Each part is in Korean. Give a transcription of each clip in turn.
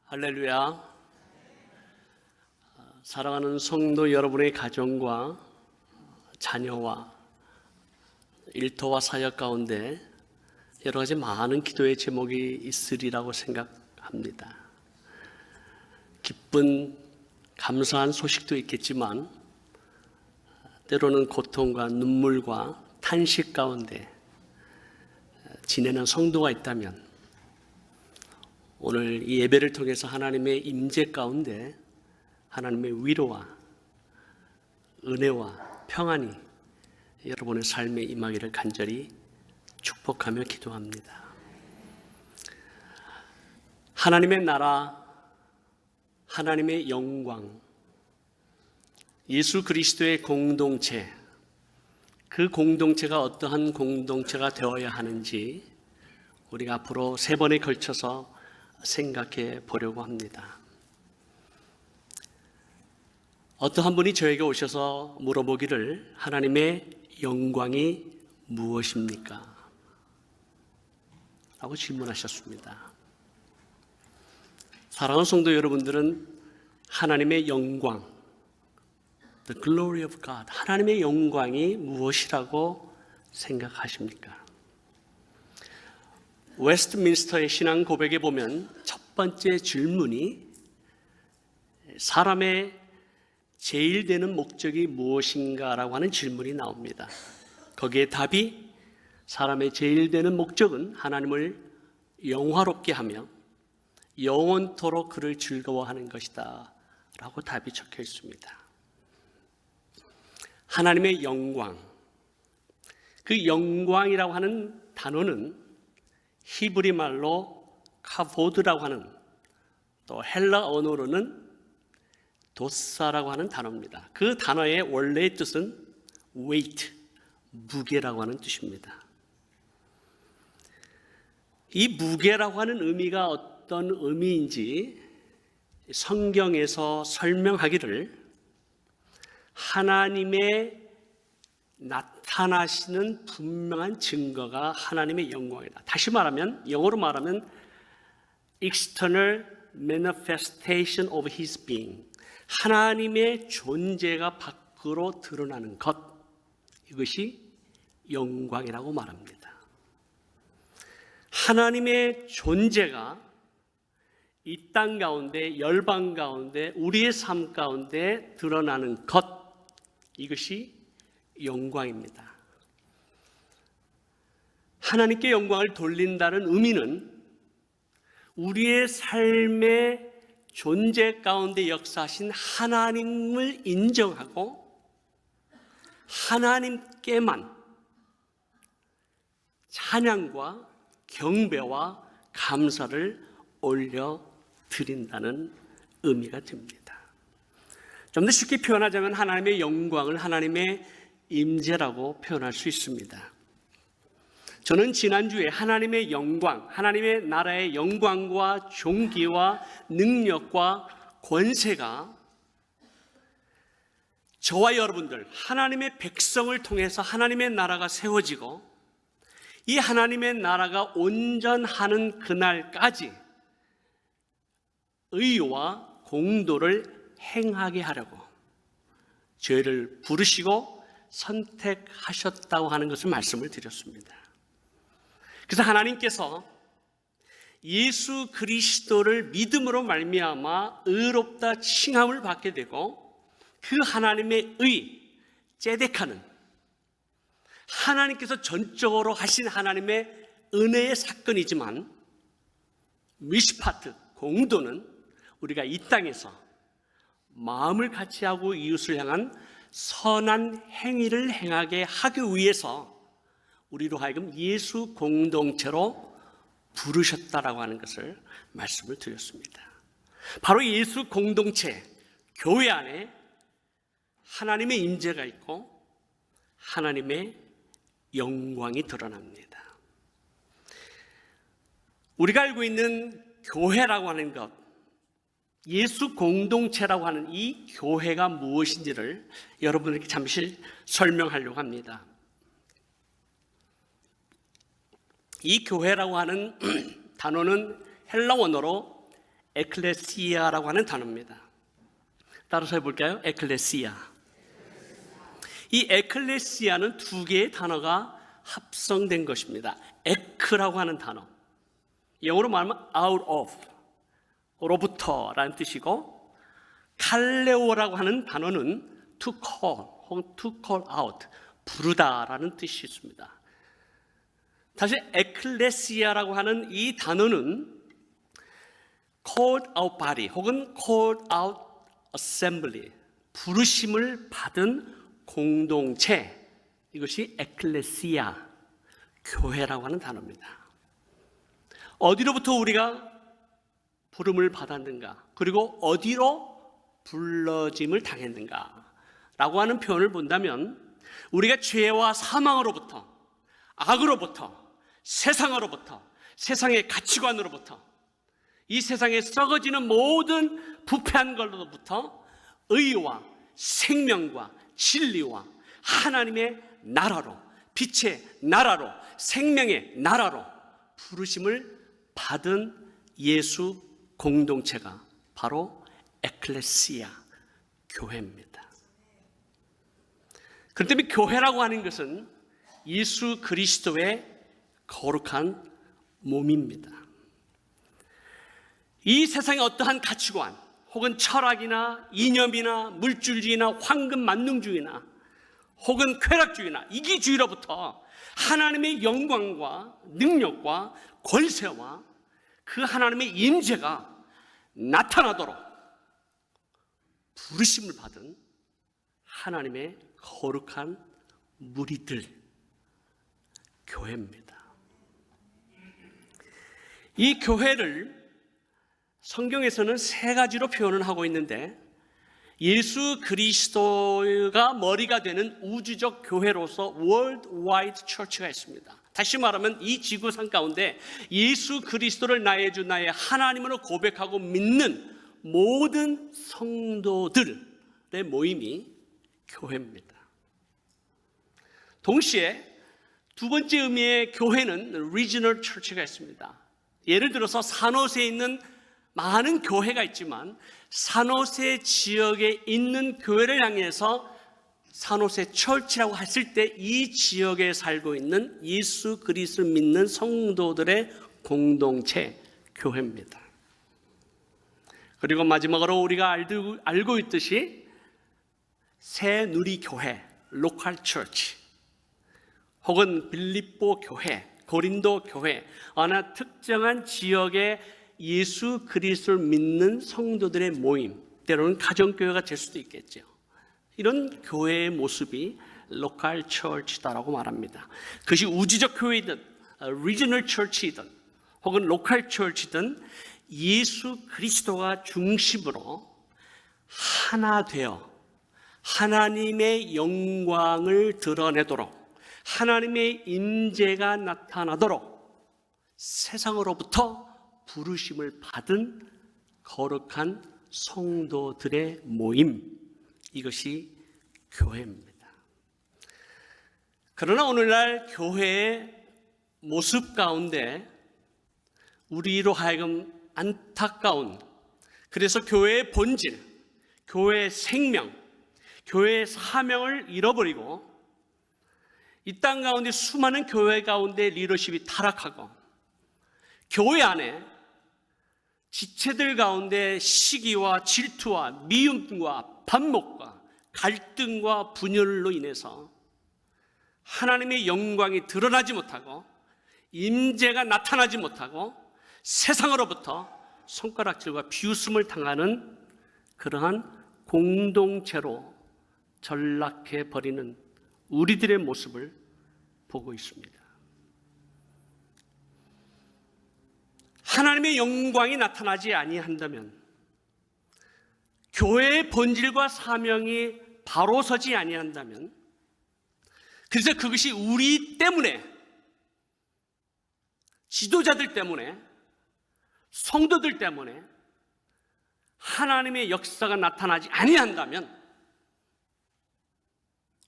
할렐루야. 사랑하는 성도 여러분의 가정과 자녀와 일터와 사역 가운데 여러 가지 많은 기도의 제목이 있으리라고 생각합니다. 기쁜 감사한 소식도 있겠지만 때로는 고통과 눈물과 탄식 가운데 지내는 성도가 있다면 오늘 이 예배를 통해서 하나님의 임재 가운데 하나님의 위로와 은혜와 평안이 여러분의 삶에 임하기를 간절히 축복하며 기도합니다. 하나님의 나라, 하나님의 영광, 예수 그리스도의 공동체, 그 공동체가 어떠한 공동체가 되어야 하는지 우리가 앞으로 3번에 걸쳐서 생각해 보려고 합니다. 어떠한 분이 저에게 오셔서 물어보기를 하나님의 영광이 무엇입니까? 라고 질문하셨습니다. 사랑하는 성도 여러분들은 하나님의 영광, The glory of God, 하나님의 영광이 무엇이라고 생각하십니까? 웨스트민스터의 신앙 고백에 보면 첫 번째 질문이 사람의 제일 되는 목적이 무엇인가라고 하는 질문이 나옵니다. 거기에 답이 사람의 제일 되는 목적은 하나님을 영화롭게 하며 영원토록 그를 즐거워하는 것이다 라고 답이 적혀 있습니다. 하나님의 영광, 그 영광이라고 하는 단어는 히브리 말로 카보드라고 하는, 또 헬라 언어로는 도사라고 하는 단어입니다. 그 단어의 원래의 뜻은 weight, 무게라고 하는 뜻입니다. 이 무게라고 하는 의미가 어떤 의미인지 성경에서 설명하기를 하나님의 나타나시는 분명한 증거가 하나님의 영광이다. 다시 말하면, 영어로 말하면 external manifestation of His being, 하나님의 존재가 밖으로 드러나는 것, 이것이 영광이라고 말합니다. 하나님의 존재가 이 땅 가운데, 열방 가운데, 우리의 삶 가운데 드러나는 것, 이것이 영광입니다. 하나님께 영광을 돌린다는 의미는 우리의 삶의 존재 가운데 역사하신 하나님을 인정하고 하나님께만 찬양과 경배와 감사를 올려드린다는 의미가 됩니다. 좀 더 쉽게 표현하자면 하나님의 영광을 하나님의 임재라고 표현할 수 있습니다. 저는 지난주에 하나님의 영광, 하나님의 나라의 영광과 존귀와 능력과 권세가 저와 여러분들, 하나님의 백성을 통해서 하나님의 나라가 세워지고 이 하나님의 나라가 온전하는 그날까지 의와 공도를 행하게 하려고 저희를 부르시고 선택하셨다고 하는 것을 말씀을 드렸습니다. 그래서 하나님께서 예수 그리스도를 믿음으로 말미암아 의롭다 칭함을 받게 되고 그 하나님의 의, 제데카는 하나님께서 전적으로 하신 하나님의 은혜의 사건이지만 미시파트, 공도는 우리가 이 땅에서 마음을 같이하고 이웃을 향한 선한 행위를 행하게 하기 위해서 우리로 하여금 예수 공동체로 부르셨다라고 하는 것을 말씀을 드렸습니다. 바로 예수 공동체, 교회 안에 하나님의 임재가 있고 하나님의 영광이 드러납니다. 우리가 알고 있는 교회라고 하는 것, 예수 공동체라고 하는 이 교회가 무엇인지를 여러분에게 잠시 설명하려고 합니다. 이 교회라고 하는 단어는 헬라 원어로 에클레시아라고 하는 단어입니다. 따라서 해볼까요? 에클레시아. 이 에클레시아는 두 개의 단어가 합성된 것입니다. 에크라고 하는 단어, 영어로 말하면 out of, 로부터라는 뜻이고, 칼레오라고 하는 단어는 to call 혹은 to call out, 부르다라는 뜻이 있습니다. 사실 에클레시아라고 하는 이 단어는 called out body 혹은 called out assembly, 부르심을 받은 공동체, 이것이 에클레시아, 교회라고 하는 단어입니다. 어디로부터 우리가 부름을 받았는가, 그리고 어디로 불러짐을 당했는가 라고 하는 표현을 본다면, 우리가 죄와 사망으로부터, 악으로부터, 세상으로부터, 세상의 가치관으로부터, 이 세상에 썩어지는 모든 부패한 것로부터 의와 생명과 진리와 하나님의 나라로, 빛의 나라로, 생명의 나라로 부르심을 받은 예수 공동체가 바로 에클레시아, 교회입니다. 그렇기 때문에 교회라고 하는 것은 예수 그리스도의 거룩한 몸입니다. 이 세상의 어떠한 가치관 혹은 철학이나 이념이나 물질주의나 황금 만능주의나 혹은 쾌락주의나 이기주의로부터 하나님의 영광과 능력과 권세와 그 하나님의 임재가 나타나도록 부르심을 받은 하나님의 거룩한 무리들, 교회입니다. 이 교회를 성경에서는 세 가지로 표현을 하고 있는데, 예수 그리스도가 머리가 되는 우주적 교회로서 월드와이드 처치가 있습니다. 다시 말하면 이 지구상 가운데 예수 그리스도를 나의 주 나의 하나님으로 고백하고 믿는 모든 성도들의 모임이 교회입니다. 동시에 두 번째 의미의 교회는 리지널 처치가 있습니다. 예를 들어서 산호세에 있는 많은 교회가 있지만 산호세 지역에 있는 교회를 향해서 산호세 처치라고 했을 때 이 지역에 살고 있는 예수 그리스도를 믿는 성도들의 공동체, 교회입니다. 그리고 마지막으로 우리가 알고 있듯이 새누리교회, 로컬 처치, 혹은 빌립보 교회, 고린도 교회, 어느 특정한 지역의 예수 그리스도를 믿는 성도들의 모임, 때로는 가정교회가 될 수도 있겠죠. 이런 교회의 모습이 로컬 처치다라고 말합니다. 그것이 우주적 교회이든 리저널 처치이든 혹은 로컬 처치든 예수 그리스도가 중심으로 하나 되어 하나님의 영광을 드러내도록, 하나님의 임재가 나타나도록 세상으로부터 부르심을 받은 거룩한 성도들의 모임, 이것이 교회입니다. 그러나 오늘날 교회의 모습 가운데 우리로 하여금 안타까운, 그래서 교회의 본질, 교회의 생명, 교회의 사명을 잃어버리고 이 땅 가운데 수많은 교회 가운데 리더십이 타락하고 교회 안에 지체들 가운데 시기와 질투와 미움과 반목과 갈등과 분열로 인해서 하나님의 영광이 드러나지 못하고 임재가 나타나지 못하고 세상으로부터 손가락질과 비웃음을 당하는 그러한 공동체로 전락해 버리는 우리들의 모습을 보고 있습니다. 하나님의 영광이 나타나지 아니한다면, 교회의 본질과 사명이 바로 서지 아니한다면, 그래서 그것이 우리 때문에, 지도자들 때문에, 성도들 때문에 하나님의 역사가 나타나지 아니한다면,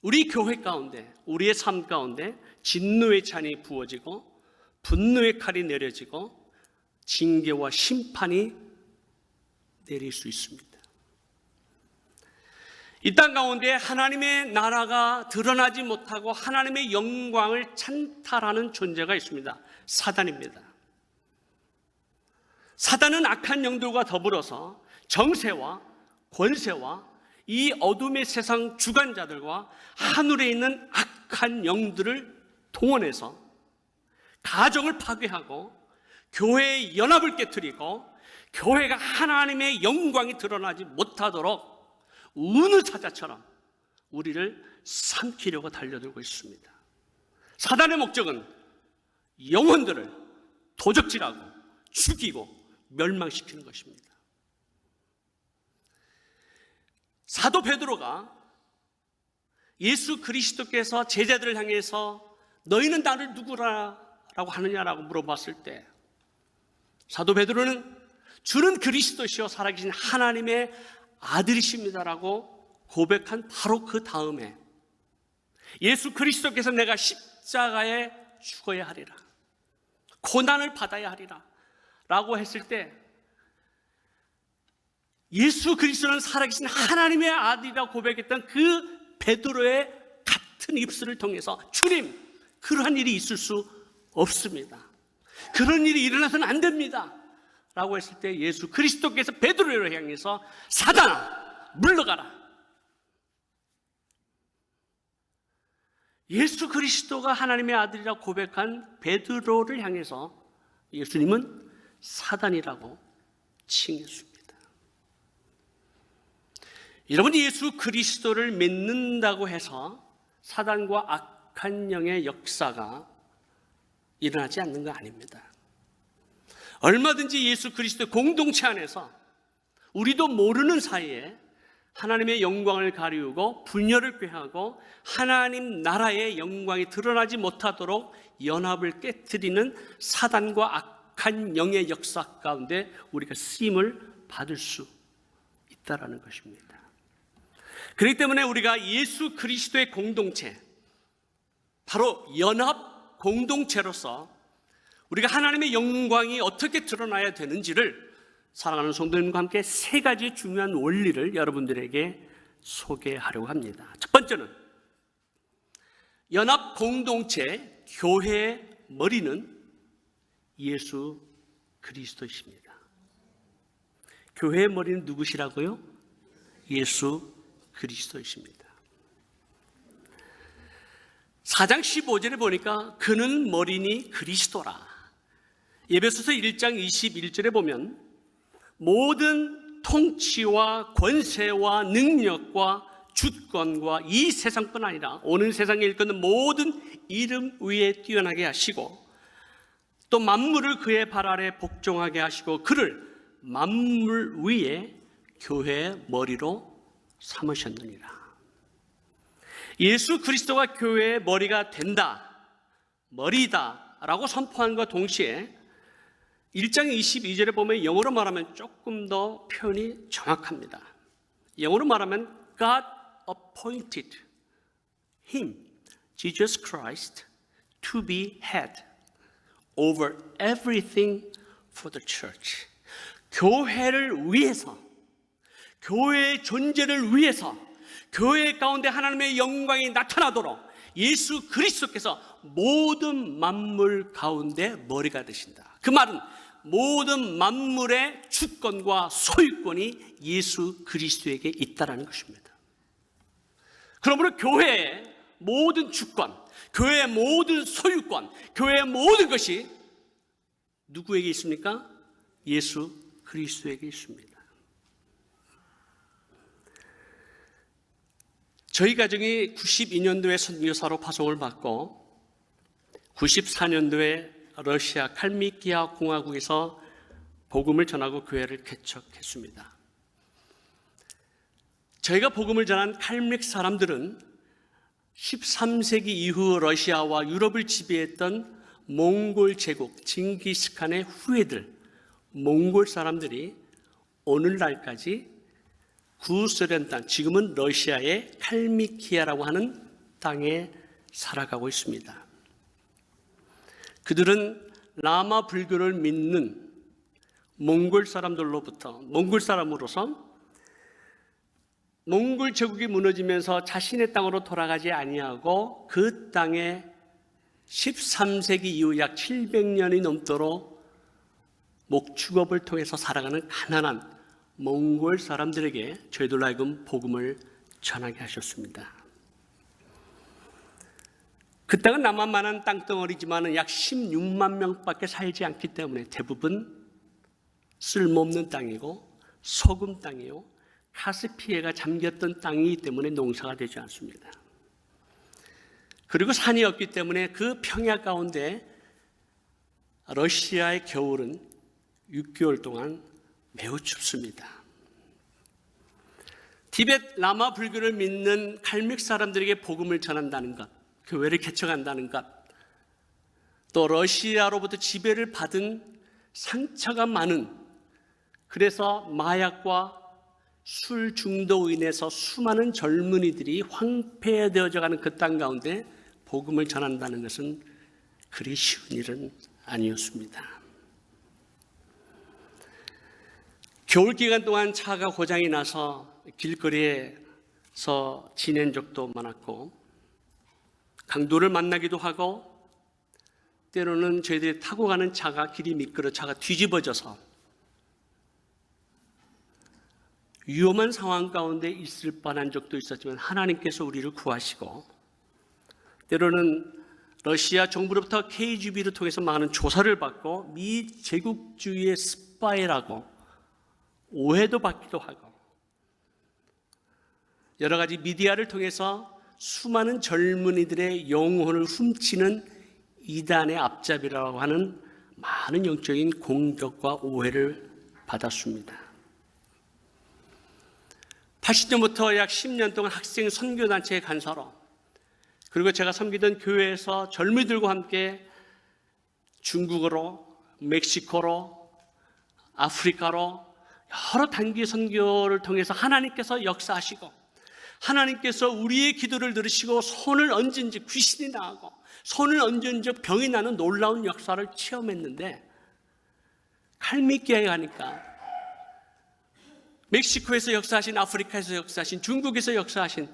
우리 교회 가운데, 우리의 삶 가운데 진노의 잔이 부어지고 분노의 칼이 내려지고 징계와 심판이 내릴 수 있습니다. 이 땅 가운데 하나님의 나라가 드러나지 못하고 하나님의 영광을 찬탈하는 존재가 있습니다. 사단입니다. 사단은 악한 영들과 더불어서 정세와 권세와 이 어둠의 세상 주관자들과 하늘에 있는 악한 영들을 동원해서 가정을 파괴하고 교회의 연합을 깨트리고 교회가 하나님의 영광이 드러나지 못하도록 우는 사자처럼 우리를 삼키려고 달려들고 있습니다. 사단의 목적은 영혼들을 도적질하고 죽이고 멸망시키는 것입니다. 사도 베드로가 예수 그리스도께서 제자들을 향해서 너희는 나를 누구라고 하느냐라고 물어봤을 때 사도 베드로는 주는 그리스도시요 살아계신 하나님의 아들이십니다라고 고백한 바로 그 다음에 예수 그리스도께서 내가 십자가에 죽어야 하리라, 고난을 받아야 하리라 라고 했을 때 예수 그리스도는 살아계신 하나님의 아들이라고 고백했던 그 베드로의 같은 입술을 통해서 주님, 그러한 일이 있을 수 없습니다. 그런 일이 일어나서는 안 됩니다 라고 했을 때 예수 그리스도께서 베드로를 향해서 사단아 물러가라. 예수 그리스도가 하나님의 아들이라고 고백한 베드로를 향해서 예수님은 사단이라고 칭했습니다. 여러분이 예수 그리스도를 믿는다고 해서 사단과 악한 영의 역사가 일어나지 않는 거 아닙니다. 얼마든지 예수 그리스도의 공동체 안에서 우리도 모르는 사이에 하나님의 영광을 가리우고 분열을 꾀하고 하나님 나라의 영광이 드러나지 못하도록 연합을 깨트리는 사단과 악한 영의 역사 가운데 우리가 쓰임을 받을 수 있다라는 것입니다. 그렇기 때문에 우리가 예수 그리스도의 공동체, 바로 연합 공동체로서 우리가 하나님의 영광이 어떻게 드러나야 되는지를 사랑하는 성도님과 함께 세 가지 중요한 원리를 여러분들에게 소개하려고 합니다. 첫 번째는 연합 공동체 교회의 머리는 예수 그리스도이십니다. 교회의 머리는 누구시라고요? 예수 그리스도이십니다. 4장 15절에 보니까 그는 머리니 그리스도라. 에베소서 1장 21절에 보면 모든 통치와 권세와 능력과 주권과 이 세상뿐 아니라 오는 세상에 일컫는 모든 이름 위에 뛰어나게 하시고 또 만물을 그의 발 아래 복종하게 하시고 그를 만물 위에 교회의 머리로 삼으셨느니라. 예수 그리스도가 교회의 머리가 된다, 머리다 라고 선포한과 동시에 1장 22절에 보면 영어로 말하면 조금 더 표현이 정확합니다. 영어로 말하면 God appointed him, Jesus Christ, to be head over everything for the church. 교회를 위해서, 교회의 존재를 위해서, 교회 가운데 하나님의 영광이 나타나도록 예수 그리스도께서 모든 만물 가운데 머리가 되신다. 그 말은 모든 만물의 주권과 소유권이 예수 그리스도에게 있다는 것입니다. 그러므로 교회의 모든 주권, 교회의 모든 소유권, 교회의 모든 것이 누구에게 있습니까? 예수 그리스도에게 있습니다. 저희 가정이 92년도에 선교사로 파송을 받고 94년도에 러시아 칼미키아 공화국에서 복음을 전하고 교회를 개척했습니다. 저희가 복음을 전한 칼믹 사람들은 13세기 이후 러시아와 유럽을 지배했던 몽골 제국 징기스칸의 후예들, 몽골 사람들이 오늘날까지 구소련 땅, 지금은 러시아의 칼미키아라고 하는 땅에 살아가고 있습니다. 그들은 라마 불교를 믿는 몽골 사람으로서 몽골 제국이 무너지면서 자신의 땅으로 돌아가지 아니하고 그 땅에 13세기 이후 약 700년이 넘도록 목축업을 통해서 살아가는 가난한 몽골 사람들에게 저희들로 하여금 복음을 전하게 하셨습니다. 그 땅은 남한만한 땅덩어리지만 약 16만 명밖에 살지 않기 때문에 대부분 쓸모없는 땅이고 소금 땅이요, 카스피해가 잠겼던 땅이기 때문에 농사가 되지 않습니다. 그리고 산이 없기 때문에 그 평야 가운데 러시아의 겨울은 6개월 동안 매우 춥습니다. 티베트 라마 불교를 믿는 칼믹 사람들에게 복음을 전한다는 것, 교회를 개척한다는 것, 또 러시아로부터 지배를 받은 상처가 많은, 그래서 마약과 술 중독으로 인해서 수많은 젊은이들이 황폐되어져 가는 그 땅 가운데 복음을 전한다는 것은 그리 쉬운 일은 아니었습니다. 겨울 기간 동안 차가 고장이 나서 길거리에서 지낸 적도 많았고, 강도를 만나기도 하고, 때로는 저희들이 타고 가는 차가 길이 미끄러 차가 뒤집어져서 위험한 상황 가운데 있을 뻔한 적도 있었지만 하나님께서 우리를 구하시고, 때로는 러시아 정부로부터 KGB를 통해서 많은 조사를 받고 미 제국주의의 스파이라고 오해도 받기도 하고, 여러 가지 미디어를 통해서 수많은 젊은이들의 영혼을 훔치는 이단의 앞잡이라고 하는 많은 영적인 공격과 오해를 받았습니다. 80년부터 약 10년 동안 학생 선교단체의 간사로, 그리고 제가 섬기던 교회에서 젊은이들과 함께 중국어로, 멕시코로, 아프리카로 여러 단기 선교를 통해서 하나님께서 역사하시고, 하나님께서 우리의 기도를 들으시고 손을 얹은 즉 귀신이 나가고 손을 얹은 즉 병이 나는 놀라운 역사를 체험했는데, 칼미끼에 가니까 멕시코에서 역사하신, 아프리카에서 역사하신, 중국에서 역사하신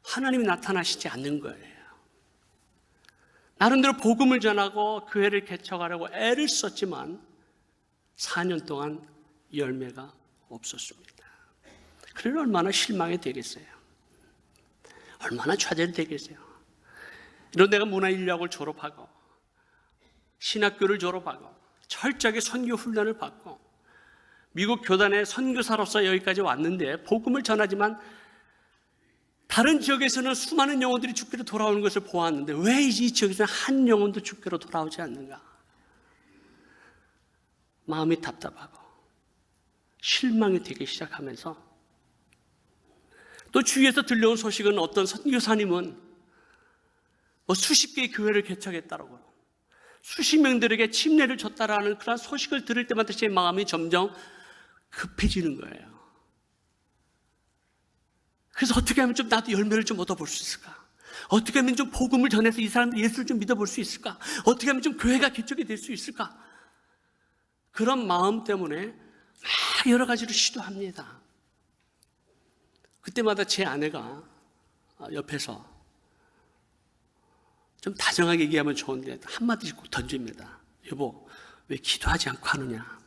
하나님이 나타나시지 않는 거예요. 나름대로 복음을 전하고 교회를 개척하려고 애를 썼지만 4년 동안 열매가 없었습니다. 그래서 얼마나 실망이 되겠어요. 얼마나 좌절이 되겠어요. 이런 내가 문화인류학을 졸업하고 신학교를 졸업하고 철저하게 선교 훈련을 받고 미국 교단의 선교사로서 여기까지 왔는데 복음을 전하지만 다른 지역에서는 수많은 영혼들이 주께로 돌아오는 것을 보았는데 왜 이 지역에서는 한 영혼도 주께로 돌아오지 않는가? 마음이 답답하고 실망이 되기 시작하면서, 또 주위에서 들려온 소식은 어떤 선교사님은 수십 개의 교회를 개척했다고, 수십 명들에게 침례를 줬다라는 그런 소식을 들을 때마다 제 마음이 점점 급해지는 거예요. 그래서 어떻게 하면 좀 나도 열매를 좀 얻어볼 수 있을까? 어떻게 하면 좀 복음을 전해서 이 사람들 예수를 좀 믿어볼 수 있을까? 어떻게 하면 좀 교회가 개척이 될 수 있을까? 그런 마음 때문에 막 여러 가지로 시도합니다. 그때마다 제 아내가 옆에서 좀 다정하게 얘기하면 좋은데 한마디씩 꼭 던집니다. 여보, 왜 기도하지 않고 하느냐?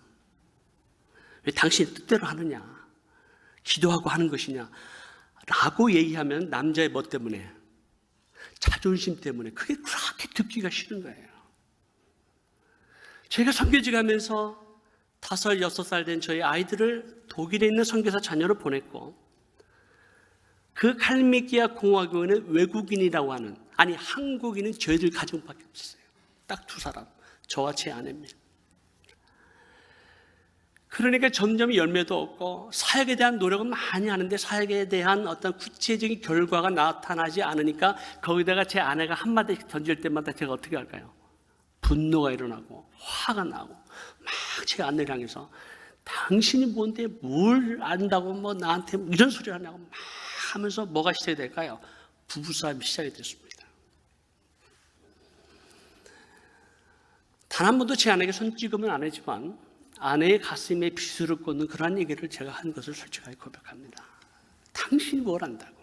왜 당신의 뜻대로 하느냐? 기도하고 하는 것이냐? 라고 얘기하면 남자의 뭐 때문에? 자존심 때문에 그게 그렇게 듣기가 싫은 거예요. 제가 선교지 가면서 5, 6살 된 저희 아이들을 독일에 있는 선교사 자녀로 보냈고, 그 칼미키아 공화국에는 외국인이라고 하는, 아니 한국인은 저희들 가족밖에 없었어요. 딱 2사람, 저와 제 아내입니다. 그러니까 점점 열매도 없고 사역에 대한 노력은 많이 하는데 사역에 대한 어떤 구체적인 결과가 나타나지 않으니까 거기다가 제 아내가 한마디 던질 때마다 제가 어떻게 할까요? 분노가 일어나고 화가 나고 막 제 아내를 향해서 당신이 뭔데 뭘 안다고 뭐 나한테 이런 소리 하냐고 막 하면서 뭐가 시작이 될까요? 부부싸움이 시작이 됐습니다. 단 한 번도 제 아내에게 손찌검은 안 했지만 아내의 가슴에 빗을 꽂는 그러한 얘기를 제가 한 것을 솔직하게 고백합니다. 당신이 뭘 안다고.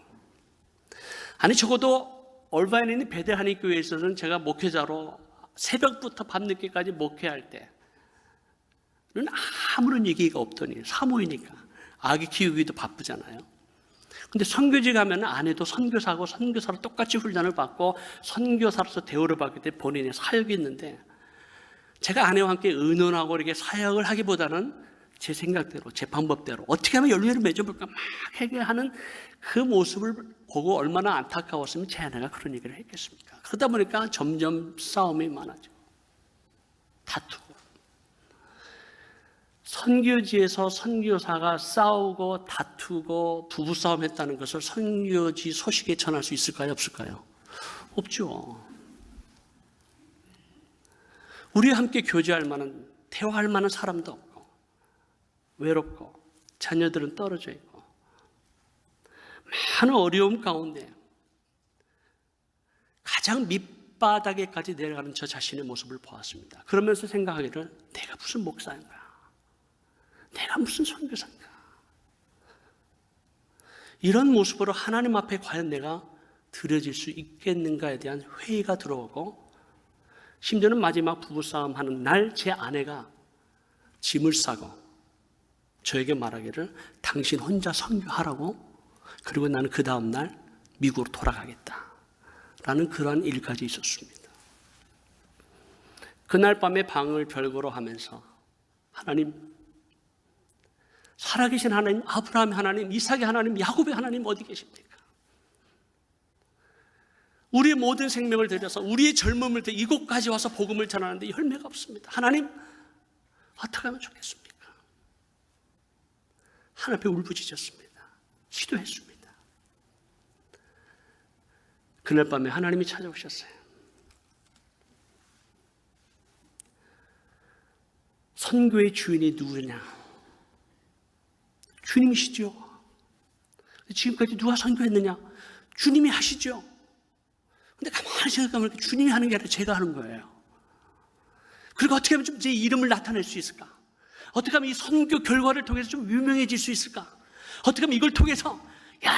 아니 적어도 올바인에 있는 베델 한인교회에서는 제가 목회자로 새벽부터 밤늦게까지 목회할 때는 아무런 얘기가 없더니 사모이니까 아기 키우기도 바쁘잖아요. 근데 선교지 가면 아내도 선교사고 선교사로 똑같이 훈련을 받고 선교사로서 대우를 받기 때문에 본인의 사역이 있는데 제가 아내와 함께 의논하고 이렇게 사역을 하기보다는 제 생각대로 제 방법대로 어떻게 하면 열매를 맺어볼까 막 해결하는 그 모습을 보고 얼마나 안타까웠으면 제 아내가 그런 얘기를 했겠습니까? 그러다 보니까 점점 싸움이 많아지고 다투고 선교지에서 선교사가 싸우고 다투고 부부싸움 했다는 것을 선교지 소식에 전할 수 있을까요? 없을까요? 없죠. 우리와 함께 교제할 만한, 대화할 만한 사람도 없고 외롭고 자녀들은 떨어져 있고 많은 어려움 가운데 가장 밑바닥에까지 내려가는 저 자신의 모습을 보았습니다. 그러면서 생각하기를 내가 무슨 목사인가? 내가 무슨 선교사인가? 이런 모습으로 하나님 앞에 과연 내가 드려질 수 있겠는가에 대한 회의가 들어오고 심지어는 마지막 부부싸움 하는 날 제 아내가 짐을 싸고 저에게 말하기를 당신 혼자 선교하라고 그리고 나는 그 다음 날 미국으로 돌아가겠다 라는 그러한 일까지 있었습니다. 그날 밤에 방을 별거로 하면서 하나님 살아계신 하나님, 아브라함의 하나님, 이삭의 하나님, 야곱의 하나님 어디 계십니까? 우리의 모든 생명을 들여서 우리의 젊음을 들여 이곳까지 와서 복음을 전하는데 열매가 없습니다. 하나님 어떻게 하면 좋겠습니까? 하나님 앞에 울부짖었습니다. 기도했습니다. 그날 밤에 하나님이 찾아오셨어요. 선교의 주인이 누구냐? 주님이시죠. 지금까지 누가 선교했느냐? 주님이 하시죠. 근데 가만히 생각하면 주님이 하는 게 아니라 제가 하는 거예요. 그리고 어떻게 하면 좀 제 이름을 나타낼 수 있을까? 어떻게 하면 이 선교 결과를 통해서 좀 유명해질 수 있을까? 어떻게 하면 이걸 통해서 야,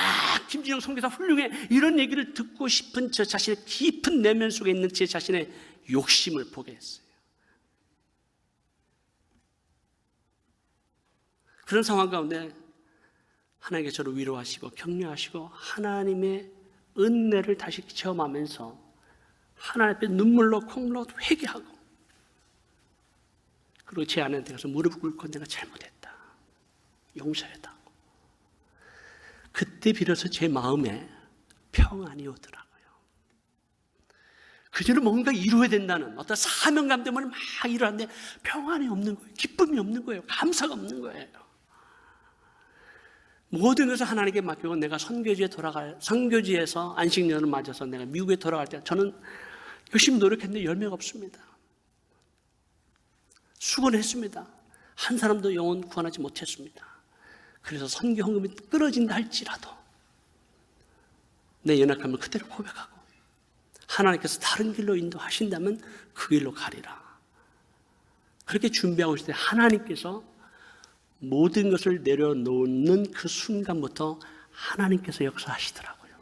김진영 선교사 훌륭해 이런 얘기를 듣고 싶은 저 자신의 깊은 내면 속에 있는 제 자신의 욕심을 보게 했어요. 그런 상황 가운데 하나님께 저를 위로하시고 격려하시고 하나님의 은혜를 다시 체험하면서 하나님 앞에 눈물로 콩으로 회개하고 그리고 제 아내한테 가서 무릎 꿇고 내가 잘못했다 용서해달라고 그때 비로소 제 마음에 평안이 오더라고요. 그전에 뭔가 이루어야 된다는 어떤 사명감 때문에 막 일하는데 평안이 없는 거예요. 기쁨이 없는 거예요. 감사가 없는 거예요. 모든 것을 하나님께 맡기고 내가 선교지에서 안식년을 맞아서 내가 미국에 돌아갈 때 저는 열심히 노력했는데 열매가 없습니다. 수고했습니다. 한 사람도 영혼 구원하지 못했습니다. 그래서 선교 헌금이 끊어진다 할지라도 내 연약함을 그대로 고백하고 하나님께서 다른 길로 인도하신다면 그 길로 가리라. 그렇게 준비하고 있을 때 하나님께서 모든 것을 내려놓는 그 순간부터 하나님께서 역사하시더라고요.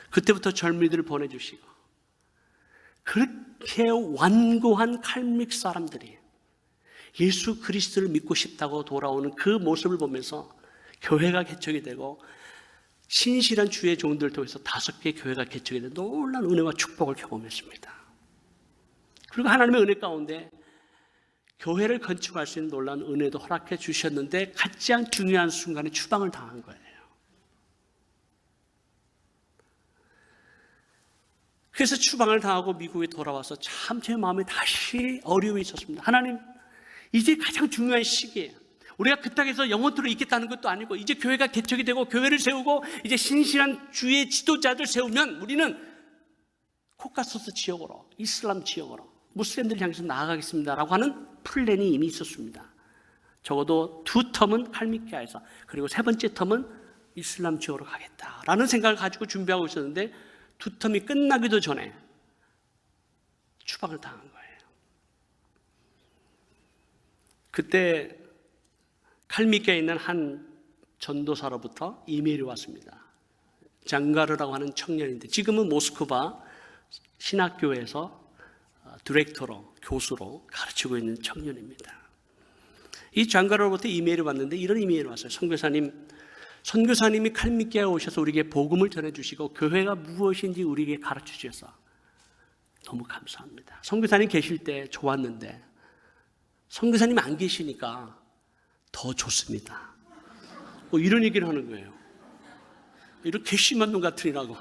그때부터 젊은이들을 보내주시고 그렇게 완고한 칼믹 사람들이 예수 그리스도를 믿고 싶다고 돌아오는 그 모습을 보면서 교회가 개척이 되고 신실한 주의 종들을 통해서 5개의 교회가 개척이 된 놀라운 은혜와 축복을 경험했습니다. 그리고 하나님의 은혜 가운데 교회를 건축할 수 있는 놀라운 은혜도 허락해 주셨는데 가장 중요한 순간에 추방을 당한 거예요. 그래서 추방을 당하고 미국에 돌아와서 참 제 마음에 다시 어려움이 있었습니다. 하나님, 이제 가장 중요한 시기에 우리가 그 땅에서 영원토록 있겠다는 것도 아니고 이제 교회가 개척이 되고 교회를 세우고 이제 신실한 주의 지도자들 세우면 우리는 코카소스 지역으로 이슬람 지역으로 무슬림들 향해서 나아가겠습니다라고 하는 플랜이 이미 있었습니다. 적어도 2텀은 칼미키아에서 그리고 3번째 텀은 이슬람 지역으로 가겠다라는 생각을 가지고 준비하고 있었는데 2텀이 끝나기도 전에 추방을 당한 거예요. 그때 칼미케에 있는 한 전도사로부터 이메일이 왔습니다. 장가르라고 하는 청년인데 지금은 모스크바 신학교에서 디렉터로, 교수로 가르치고 있는 청년입니다. 이 장가르로부터 이메일이 왔는데 이런 이메일이 왔어요. 선교사님이 칼미케에 오셔서 우리에게 복음을 전해주시고 교회가 무엇인지 우리에게 가르쳐주셔서 너무 감사합니다. 선교사님 계실 때 좋았는데 선교사님 안 계시니까 더 좋습니다. 이런 얘기를 하는 거예요. 이렇게 심한 놈 같으니라고.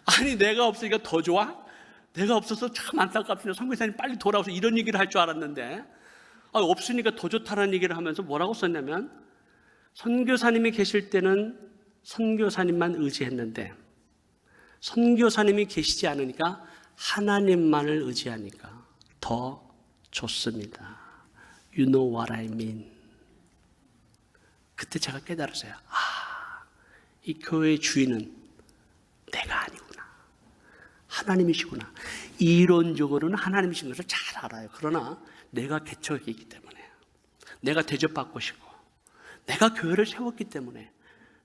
아니 내가 없으니까 더 좋아? 내가 없어서 참 안타깝습니다. 선교사님 빨리 돌아오서 이런 얘기를 할 줄 알았는데 없으니까 더 좋다는 얘기를 하면서 뭐라고 썼냐면 선교사님이 계실 때는 선교사님만 의지했는데 선교사님이 계시지 않으니까 하나님만을 의지하니까 더 좋습니다. You know what I mean. 그때 제가 깨달았어요. 이 교회의 주인은 내가 아니구나. 하나님이시구나. 이론적으로는 하나님이신 것을 잘 알아요. 그러나 내가 개척이 있기 때문에 내가 대접받고 싶고 내가 교회를 세웠기 때문에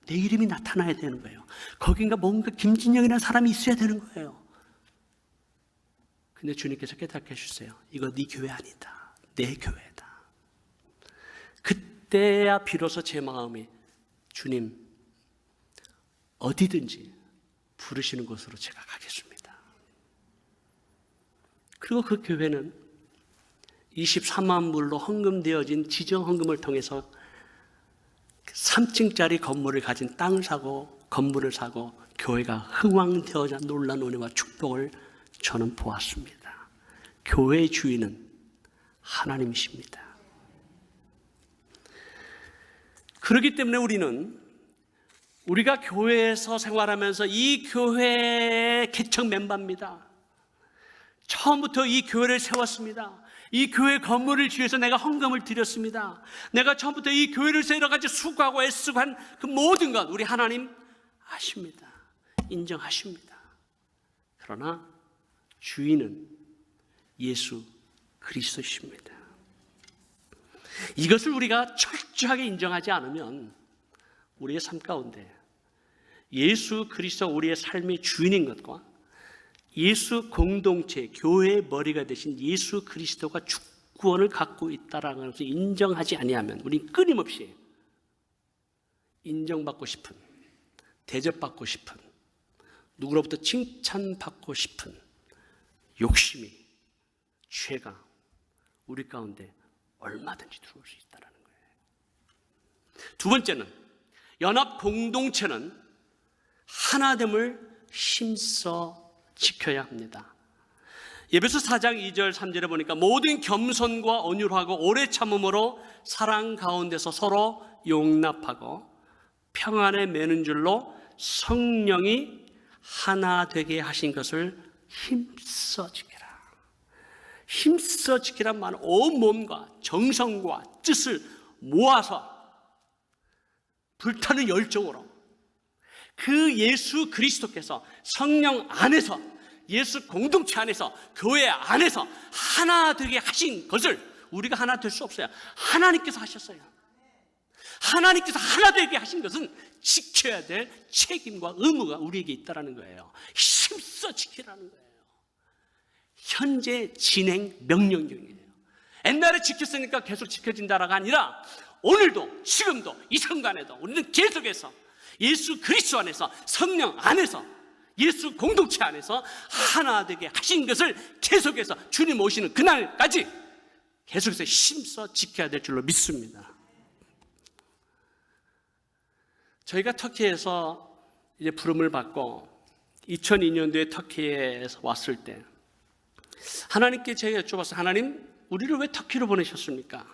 내 이름이 나타나야 되는 거예요. 거긴가 뭔가 김진영이라는 사람이 있어야 되는 거예요. 근데 주님께서 깨닫게 해주세요. 이거 네 교회 아니다. 내 교회다. 그때야 비로소 제 마음이 주님 어디든지 부르시는 곳으로 제가 가겠습니다. 그리고 그 교회는 23만 불로 헌금되어진 지정 헌금을 통해서 3층짜리 건물을 가진 땅을 사고 건물을 사고 교회가 흥왕되어자 놀란 은혜와 축복을 저는 보았습니다. 교회의 주인은 하나님이십니다. 그렇기 때문에 우리가 교회에서 생활하면서 이 교회의 개척 멤버입니다. 처음부터 이 교회를 세웠습니다. 이 교회 건물을 지어서 내가 헌금을 드렸습니다. 내가 처음부터 이 교회를 여러 가지 수고하고 애쓰고 한 그 모든 것 우리 하나님 아십니다. 인정하십니다. 그러나 주인은 예수 그리스도십니다. 이것을 우리가 철저하게 인정하지 않으면 우리의 삶 가운데 예수 그리스도 우리의 삶의 주인인 것과 예수 공동체, 교회의 머리가 되신 예수 그리스도가 주권을 갖고 있다라는 것을 인정하지 아니하면 우리는 끊임없이 인정받고 싶은, 대접받고 싶은, 누구로부터 칭찬받고 싶은 욕심이, 죄가 우리 가운데 얼마든지 들어올 수 있다는 거예요. 두 번째는 연합 공동체는 하나됨을 힘써 지켜야 합니다. 에베소 4장 2절 3절에 보니까 모든 겸손과 온유하고 오래 참음으로 사랑 가운데서 서로 용납하고 평안에 매는 줄로 성령이 하나 되게 하신 것을 힘써 지키라. 힘써 지키란 말은 온 몸과 정성과 뜻을 모아서 불타는 열정으로 그 예수 그리스도께서 성령 안에서 예수 공동체 안에서 교회 안에서 하나 되게 하신 것을 우리가 하나 될 수 없어요. 하나님께서 하셨어요. 하나님께서 하나 되게 하신 것은 지켜야 될 책임과 의무가 우리에게 있다는 거예요. 힘써 지키라는 거예요. 현재 진행 명령 중이에요. 옛날에 지켰으니까 계속 지켜진다가 아니라 오늘도 지금도 이 순간에도 우리는 계속해서 예수 그리스도 안에서 성령 안에서 예수 공동체 안에서 하나 되게 하신 것을 계속해서 주님 오시는 그날까지 계속해서 힘써 지켜야 될 줄로 믿습니다. 저희가 터키에서 이제 부름을 받고 2002년도에 터키에서 왔을 때 하나님께 제가 여쭤봤어요. 하나님, 우리를 왜 터키로 보내셨습니까?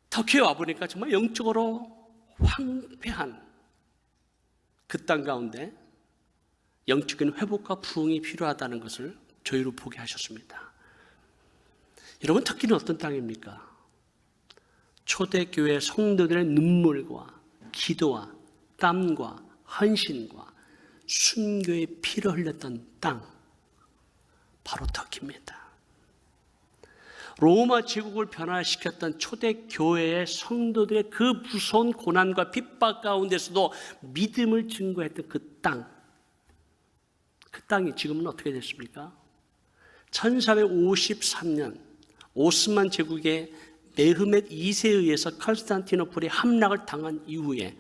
터키에 와보니까 정말 영적으로 황폐한 그 땅 가운데 영적인 회복과 부흥이 필요하다는 것을 저희로 보게 하셨습니다. 여러분, 터키는 어떤 땅입니까? 초대교회 성도들의 눈물과 기도와 땀과 헌신과 순교의 피를 흘렸던 땅, 바로 터키입니다. 로마 제국을 변화시켰던 초대 교회의 성도들의 그 무서운 고난과 핍박 가운데서도 믿음을 증거했던 그 땅이 지금은 어떻게 됐습니까? 1453년 오스만 제국의 메흐멧 2세에 의해서 컨스탄티노플이 함락을 당한 이후에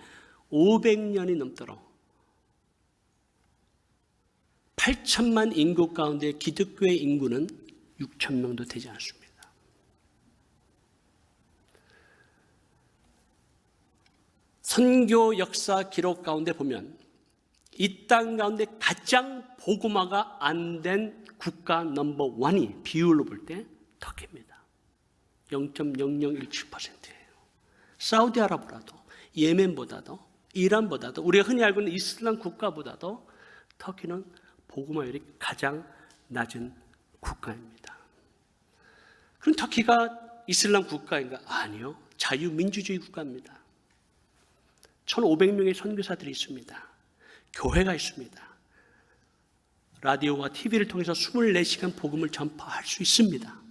500년이 넘도록 8천만 인구 가운데 기독교의 인구는 6천 명도 되지 않습니다. 선교 역사 기록 가운데 보면 이 땅 가운데 가장 복음화가 안 된 국가 넘버 1이 비율로 볼 때 터키입니다. 0.0017%예요. 사우디아라비아보다도 예멘보다도 이란보다도 우리가 흔히 알고 있는 이슬람 국가보다도 터키는 복음화율이 가장 낮은 국가입니다. 그럼 터키가 이슬람 국가인가? 아니요. 자유민주주의 국가입니다. 1,500명의 선교사들이 있습니다. 교회가 있습니다. 라디오와 TV를 통해서 24시간 복음을 전파할 수 있습니다.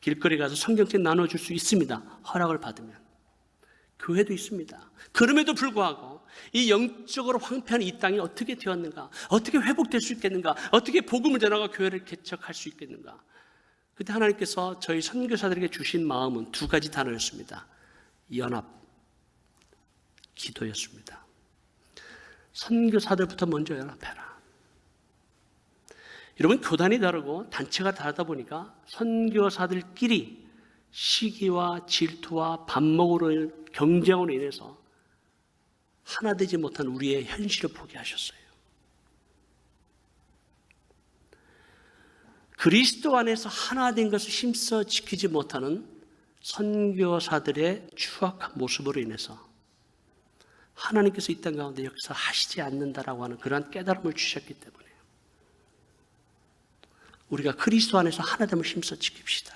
길거리 가서 성경책 나눠줄 수 있습니다. 허락을 받으면. 교회도 있습니다. 그럼에도 불구하고 이 영적으로 황폐한 이 땅이 어떻게 되었는가? 어떻게 회복될 수 있겠는가? 어떻게 복음을 전하고 교회를 개척할 수 있겠는가? 그때 하나님께서 저희 선교사들에게 주신 마음은 두 가지 단어였습니다. 연합, 기도였습니다. 선교사들부터 먼저 연합해라. 여러분, 교단이 다르고 단체가 다르다 보니까 선교사들끼리 시기와 질투와 반목으로 경쟁으로 인해서 하나 되지 못한 우리의 현실을 포기하셨어요. 그리스도 안에서 하나 된 것을 힘써 지키지 못하는 선교사들의 추악한 모습으로 인해서 하나님께서 이 땅 가운데 역사하시지 않는다라고 하는 그러한 깨달음을 주셨기 때문에 우리가 그리스도 안에서 하나됨을 힘써 지킵시다.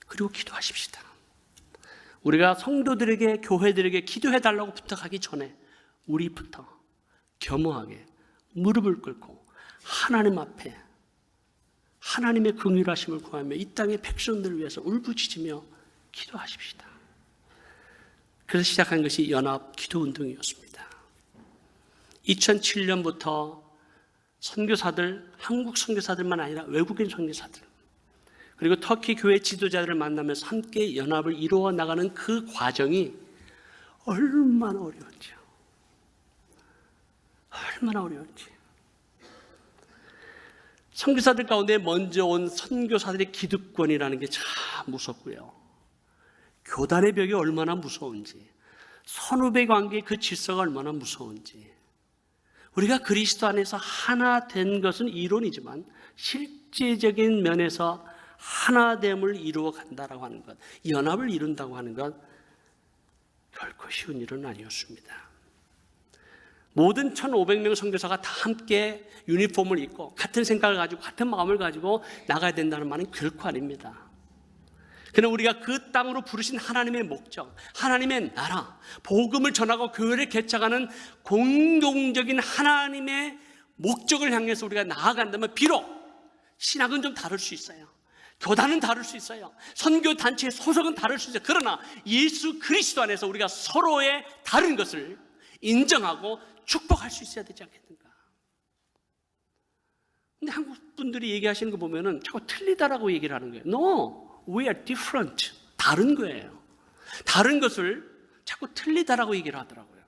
그리고 기도하십시다. 우리가 성도들에게, 교회들에게 기도해달라고 부탁하기 전에 우리부터 겸허하게 무릎을 꿇고 하나님 앞에 하나님의 긍휼하심을 구하며 이 땅의 백성들을 위해서 울부짖으며 기도하십시다. 그래서 시작한 것이 연합 기도 운동이었습니다. 2007년부터 선교사들, 한국 선교사들만 아니라 외국인 선교사들, 그리고 터키 교회 지도자들을 만나면서 함께 연합을 이루어 나가는 그 과정이 얼마나 어려운지요. 얼마나 어려운지. 선교사들 가운데 먼저 온 선교사들의 기득권이라는 게 참 무섭고요. 교단의 벽이 얼마나 무서운지, 선후배 관계의 그 질서가 얼마나 무서운지, 우리가 그리스도 안에서 하나 된 것은 이론이지만 실제적인 면에서 하나됨을 이루어 간다라고 하는 것, 연합을 이룬다고 하는 것 결코 쉬운 일은 아니었습니다. 모든 1,500명 선교사가 다 함께 유니폼을 입고 같은 생각을 가지고 같은 마음을 가지고 나가야 된다는 말은 결코 아닙니다. 그러나 우리가 그 땅으로 부르신 하나님의 목적, 하나님의 나라, 복음을 전하고 교회를 개척하는 공동적인 하나님의 목적을 향해서 우리가 나아간다면 비록 신학은 좀 다를 수 있어요. 교단은 다를 수 있어요. 선교단체의 소속은 다를 수 있어요. 그러나 예수 그리스도 안에서 우리가 서로의 다른 것을 인정하고 축복할 수 있어야 되지 않겠는가. 근데 한국 분들이 얘기하시는 거 보면은 자꾸 틀리다라고 얘기를 하는 거예요. No, we are different. 다른 거예요. 다른 것을 자꾸 틀리다라고 얘기를 하더라고요.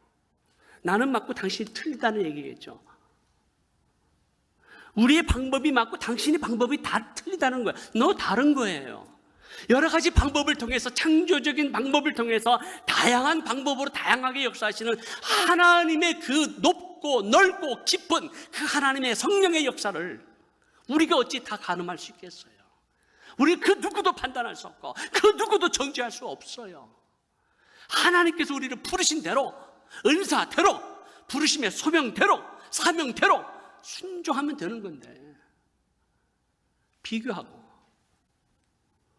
나는 맞고 당신이 틀리다는 얘기겠죠. 우리의 방법이 맞고 당신의 방법이 다 틀리다는 거예요. 너 다른 거예요. 여러 가지 방법을 통해서, 창조적인 방법을 통해서 다양한 방법으로 다양하게 역사하시는 하나님의 그 높고 넓고 깊은 그 하나님의 성령의 역사를 우리가 어찌 다 가늠할 수 있겠어요? 우리 그 누구도 판단할 수 없고 그 누구도 정죄할 수 없어요. 하나님께서 우리를 부르신 대로, 은사대로, 부르심의 소명대로, 사명대로 순종하면 되는 건데, 비교하고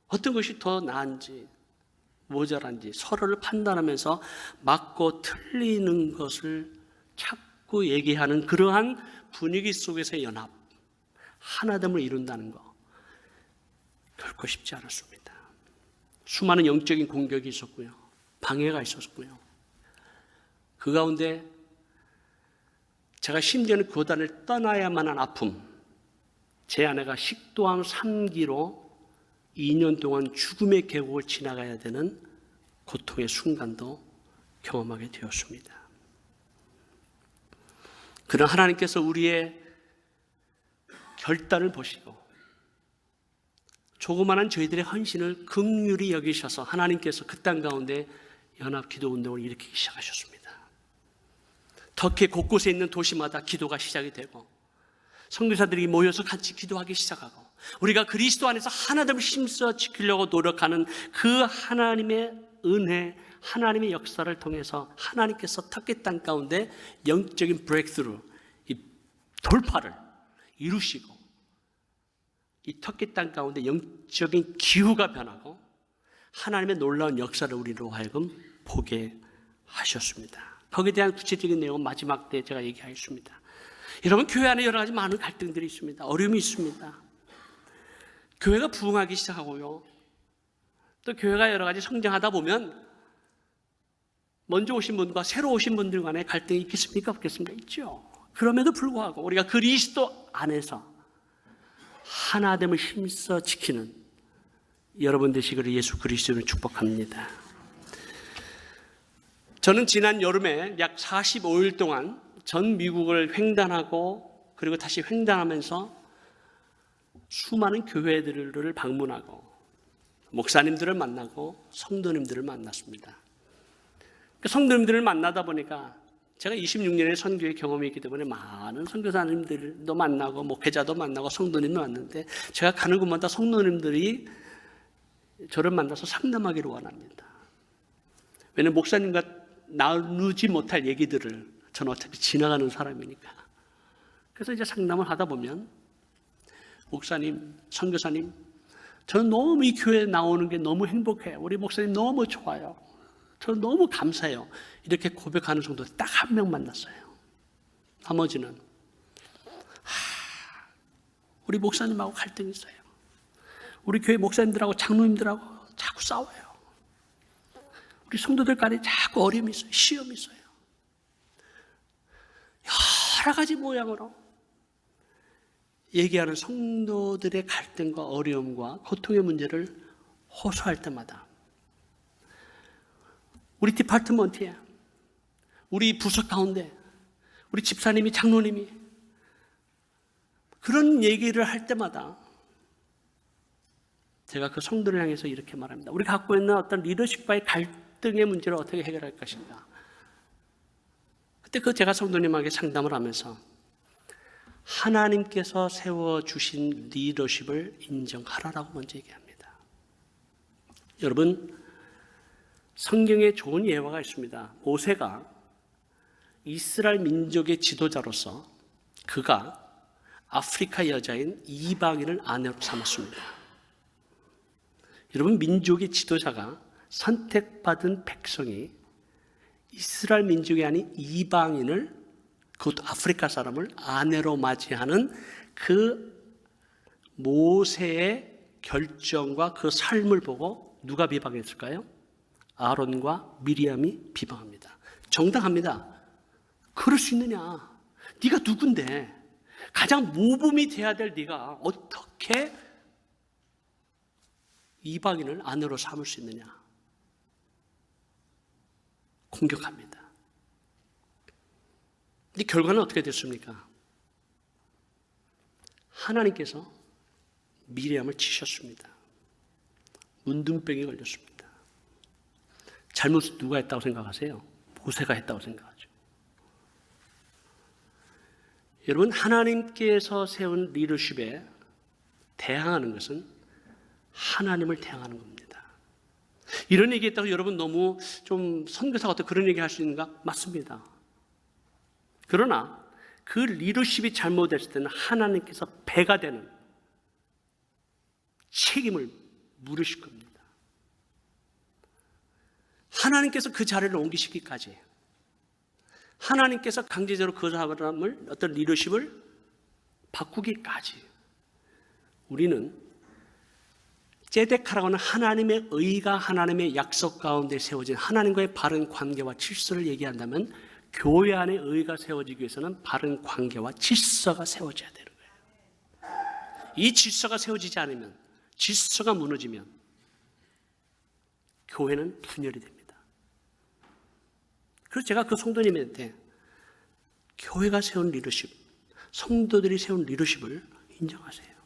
어떤 것이 더 나은지 모자란지 서로를 판단하면서 맞고 틀리는 것을 자꾸 얘기하는 그러한 분위기 속에서의 연합, 하나됨을 이룬다는 것, 갖고 싶지 않았습니다. 수많은 영적인 공격이 있었고요. 방해가 있었고요. 그 가운데 제가 심지어는 교단을 떠나야만 한 아픔, 제 아내가 식도암 3기로 2년 동안 죽음의 계곡을 지나가야 되는 고통의 순간도 경험하게 되었습니다. 그러나 하나님께서 우리의 결단을 보시고 조그마한 저희들의 헌신을 긍휼히 여기셔서 하나님께서 그 땅 가운데 연합기도운동을 일으키기 시작하셨습니다. 터키 곳곳에 있는 도시마다 기도가 시작이 되고 선교사들이 모여서 같이 기도하기 시작하고 우리가 그리스도 안에서 하나됨을 힘써 지키려고 노력하는 그 하나님의 은혜, 하나님의 역사를 통해서 하나님께서 터키 땅 가운데 영적인 브레이크스루, 이 돌파를 이루시고 이 터키 땅 가운데 영적인 기후가 변하고 하나님의 놀라운 역사를 우리로 하여금 보게 하셨습니다. 거기에 대한 구체적인 내용은 마지막 때 제가 얘기하겠습니다. 여러분, 교회 안에 여러 가지 많은 갈등들이 있습니다. 어려움이 있습니다. 교회가 부흥하기 시작하고요. 또 교회가 여러 가지 성장하다 보면 먼저 오신 분과 새로 오신 분들 간에 갈등이 있겠습니까? 없겠습니까? 있죠. 그럼에도 불구하고 우리가 그리스도 안에서 하나됨을 힘써 지키는 여러분 되시기를 예수 그리스도를 축복합니다. 저는 지난 여름에 약 45일 동안 전 미국을 횡단하고 그리고 다시 횡단하면서 수많은 교회들을 방문하고 목사님들을 만나고 성도님들을 만났습니다. 그 성도님들을 만나다 보니까 제가 26년의 선교의 경험이 있기 때문에 많은 선교사님들도 만나고 목회자도 만나고 성도님도 만났는데 제가 가는 곳마다 성도님들이 저를 만나서 상담하기를 원합니다. 왜냐하면 목사님과 나누지 못할 얘기들을 저는 어차피 지나가는 사람이니까. 그래서 이제 상담을 하다 보면 목사님, 선교사님, 저는 너무 이 교회에 나오는 게 너무 행복해요. 우리 목사님 너무 좋아요. 저는 너무 감사해요. 이렇게 고백하는 정도 딱 한 명 만났어요. 나머지는 우리 목사님하고 갈등이 있어요. 우리 교회 목사님들하고 장로님들하고 자꾸 싸워요. 우리 성도들 간에 자꾸 어려움이 있어요. 시험이 있어요. 여러 가지 모양으로 얘기하는 성도들의 갈등과 어려움과 고통의 문제를 호소할 때마다 우리 디파트먼트에 우리 부서 가운데 우리 집사님이 장로님이 그런 얘기를 할 때마다 제가 그 성도를 향해서 이렇게 말합니다. 우리 갖고 있는 어떤 리더십과의 갈등의 문제를 어떻게 해결할 것인가. 그때 제가 성도님에게 상담을 하면서 하나님께서 세워주신 리더십을 인정하라라고 먼저 얘기합니다. 여러분, 성경에 좋은 예화가 있습니다. 모세가 이스라엘 민족의 지도자로서 그가 아프리카 여자인 이방인을 아내로 삼았습니다. 여러분, 민족의 지도자가 선택받은 백성이 이스라엘 민족이 아닌 이방인을, 그것도 아프리카 사람을 아내로 맞이하는 그 모세의 결정과 그 삶을 보고 누가 비방했을까요? 아론과 미리암이 비방합니다. 정당합니다. 그럴 수 있느냐? 네가 누군데? 가장 모범이 돼야 될 네가 어떻게 이방인을 아내로 삼을 수 있느냐? 공격합니다. 근데 결과는 어떻게 됐습니까? 하나님께서 미리암을 치셨습니다. 문둥병이 걸렸습니다. 잘못을 누가 했다고 생각하세요? 모세가 했다고 생각하죠. 여러분, 하나님께서 세운 리더십에 대항하는 것은 하나님을 대항하는 겁니다. 이런 얘기했다고 여러분 너무 좀 선교사 같은 그런 얘기 할 수 있는가? 맞습니다. 그러나 그 리더십이 잘못됐을 때는 하나님께서 배가 되는 책임을 물으실 겁니다. 하나님께서 그 자리를 옮기시기까지, 하나님께서 강제적으로 그 사람을 어떤 리더십을 바꾸기까지 우리는 ጼ데카라고 하는 하나님의 의가 하나님의 약속 가운데 세워진 하나님과의 바른 관계와 질서를 얘기한다면, 교회 안에 의가 세워지기 위해서는 바른 관계와 질서가 세워져야 되는 거예요. 이 질서가 세워지지 않으면, 질서가 무너지면 교회는 분열이 됩니다. 그래서 제가 그 성도님한테 교회가 세운 리더십, 성도들이 세운 리더십을 인정하세요.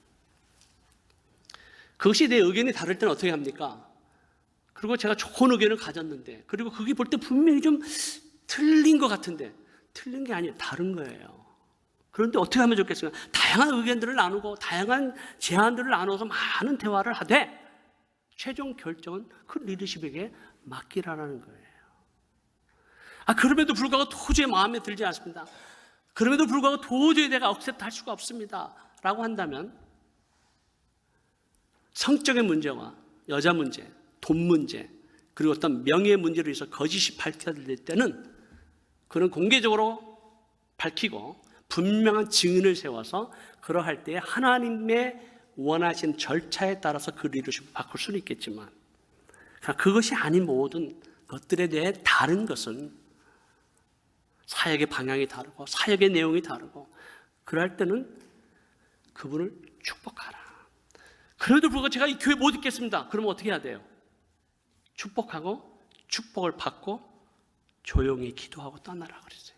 그것이 내 의견이 다를 때는 어떻게 합니까? 그리고 제가 좋은 의견을 가졌는데, 그리고 그게 볼 때 분명히 좀 틀린 것 같은데, 틀린 게 아니에요. 다른 거예요. 그런데 어떻게 하면 좋겠습니까? 다양한 의견들을 나누고 다양한 제안들을 나눠서 많은 대화를 하되 최종 결정은 그 리더십에게 맡기라는 거예요. 그럼에도 불구하고 도저히 마음에 들지 않습니다. 그럼에도 불구하고 도저히 내가 억셉트 할 수가 없습니다 라고 한다면, 성적인 문제와 여자 문제, 돈 문제, 그리고 어떤 명예 문제로 인해서 거짓이 밝혀질 때는 그는 공개적으로 밝히고 분명한 증인을 세워서 그러할 때 하나님의 원하신 절차에 따라서 그 리더십을 바꿀 수는 있겠지만, 그것이 아닌 모든 것들에 대해 다른 것은 사역의 방향이 다르고 사역의 내용이 다르고, 그럴 때는 그분을 축복하라. 그래도 불구하고 제가 이 교회 못 있겠습니다. 그러면 어떻게 해야 돼요? 축복하고 축복을 받고 조용히 기도하고 떠나라 그랬어요.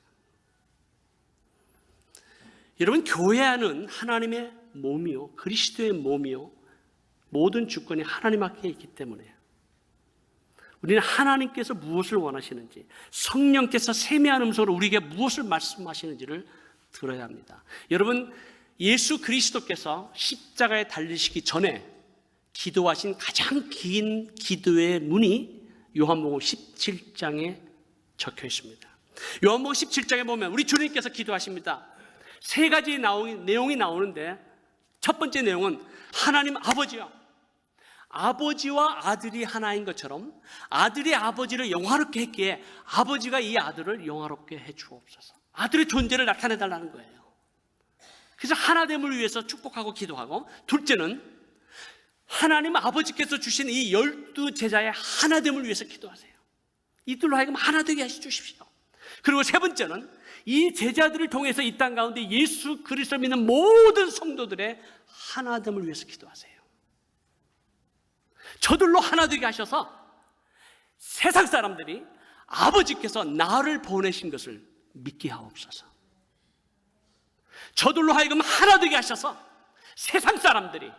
여러분, 교회 안은 하나님의 몸이요, 그리스도의 몸이요, 모든 주권이 하나님 앞에 있기 때문에 우리는 하나님께서 무엇을 원하시는지, 성령께서 세미한 음성으로 우리에게 무엇을 말씀하시는지를 들어야 합니다. 여러분, 예수 그리스도께서 십자가에 달리시기 전에 기도하신 가장 긴 기도의 문이 요한복음 17장에 적혀 있습니다. 요한복음 17장에 보면 우리 주님께서 기도하십니다. 세 가지 내용이 나오는데, 첫 번째 내용은 하나님 아버지요, 아버지와 아들이 하나인 것처럼 아들이 아버지를 영화롭게 했기에 아버지가 이 아들을 영화롭게 해 주옵소서. 아들의 존재를 나타내 달라는 거예요. 그래서 하나됨을 위해서 축복하고 기도하고, 둘째는 하나님 아버지께서 주신 이 12 제자의 하나됨을 위해서 기도하세요. 이들로 하여금 하나 되게 하시 주십시오. 그리고 세 번째는 이 제자들을 통해서 이 땅 가운데 예수 그리스도를 믿는 모든 성도들의 하나됨을 위해서 기도하세요. 저들로 하나 되게 하셔서 세상 사람들이 아버지께서 나를 보내신 것을 믿게 하옵소서. 저들로 하여금 하나 되게 하셔서 세상 사람들이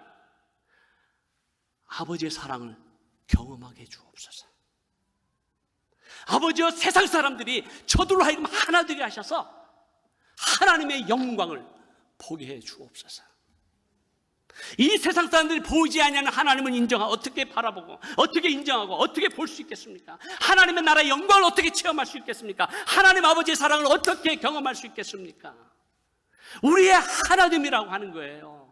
아버지의 사랑을 경험하게 해 주옵소서. 아버지와 세상 사람들이 저들로 하여금 하나 되게 하셔서 하나님의 영광을 보게 해 주옵소서. 이 세상 사람들이 보이지 않는 하나님을 어떻게 바라보고 어떻게 인정하고 어떻게 볼 수 있겠습니까? 하나님의 나라의 영광을 어떻게 체험할 수 있겠습니까? 하나님 아버지의 사랑을 어떻게 경험할 수 있겠습니까? 우리의 하나됨이라고 하는 거예요.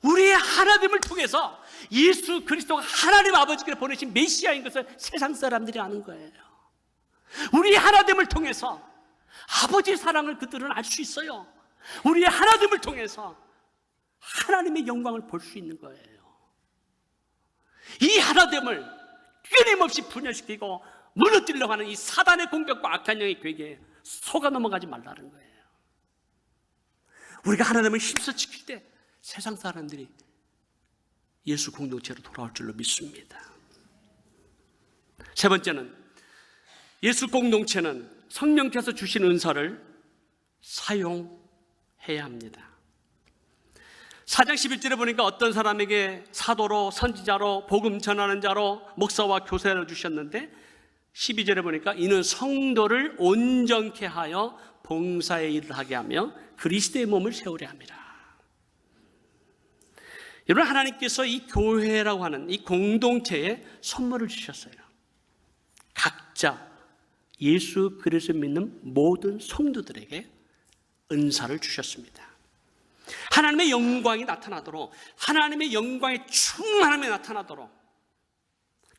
우리의 하나됨을 통해서 예수 그리스도가 하나님 아버지께서 보내신 메시아인 것을 세상 사람들이 아는 거예요. 우리의 하나됨을 통해서 아버지의 사랑을 그들은 알 수 있어요. 우리의 하나됨을 통해서 하나님의 영광을 볼 수 있는 거예요. 이 하나됨을 끊임없이 분열시키고 무너뜨리려고 하는 이 사단의 공격과 악한 영의 괴계에 속아 넘어가지 말라는 거예요. 우리가 하나님을 힘써 지킬 때 세상 사람들이 예수 공동체로 돌아올 줄로 믿습니다. 세 번째는 예수 공동체는 성령께서 주신 은사를 사용해야 합니다. 4장 11절에 보니까 어떤 사람에게 사도로, 선지자로, 복음 전하는 자로, 목사와 교사를 주셨는데 12절에 보니까 이는 성도를 온전케 하여 봉사의 일을 하게 하며 그리스도의 몸을 세우려 합니다. 여러분, 하나님께서 이 교회라고 하는 이 공동체에 선물을 주셨어요. 각자 예수 그리스도를 믿는 모든 성도들에게 은사를 주셨습니다. 하나님의 영광이 나타나도록, 하나님의 영광의 충만함이 나타나도록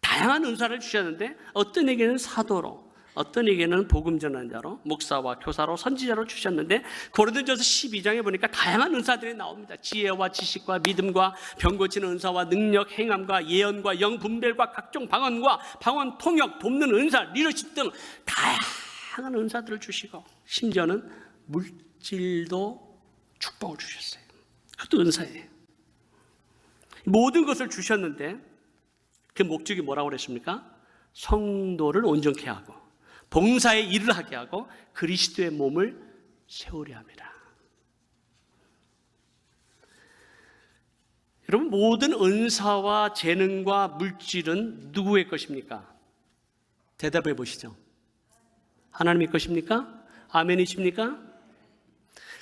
다양한 은사를 주셨는데, 어떤 에게는 사도로, 어떤 이에게는 복음 전환자로, 목사와 교사로, 선지자로 주셨는데 고린도전서 12장에 보니까 다양한 은사들이 나옵니다. 지혜와 지식과 믿음과 병 고치는 은사와 능력, 행함과 예언과 영 분별과 각종 방언과 방언 통역, 돕는 은사, 리더십 등 다양한 은사들을 주시고 심지어는 물질도 축복을 주셨어요. 그것도 은사예요. 모든 것을 주셨는데 그 목적이 뭐라고 그랬습니까? 성도를 온전케 하고 봉사의 일을 하게 하고 그리스도의 몸을 세우려 합니다. 여러분, 모든 은사와 재능과 물질은 누구의 것입니까? 대답해 보시죠. 하나님의 것입니까? 아멘이십니까?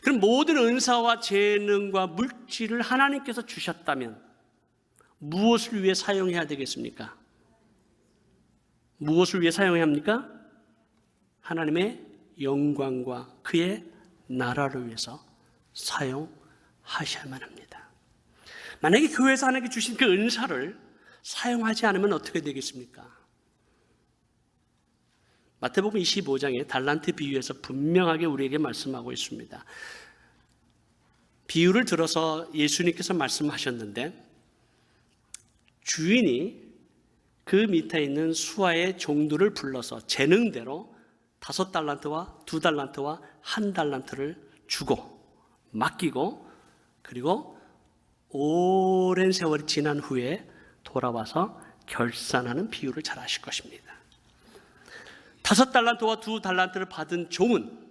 그럼 모든 은사와 재능과 물질을 하나님께서 주셨다면 무엇을 위해 사용해야 되겠습니까? 무엇을 위해 사용해야 합니까? 하나님의 영광과 그의 나라를 위해서 사용하셔야만 합니다. 만약에 교회에서 하나님께 주신 그 은사를 사용하지 않으면 어떻게 되겠습니까? 마태복음 25장에 달란트 비유에서 분명하게 우리에게 말씀하고 있습니다. 비유를 들어서 예수님께서 말씀하셨는데 주인이 그 밑에 있는 수하의 종들을 불러서 재능대로 5달란트와 2달란트와 1달란트를 주고 맡기고 그리고 오랜 세월이 지난 후에 돌아와서 결산하는 비유를 잘 아실 것입니다. 5달란트와 2달란트를 받은 종은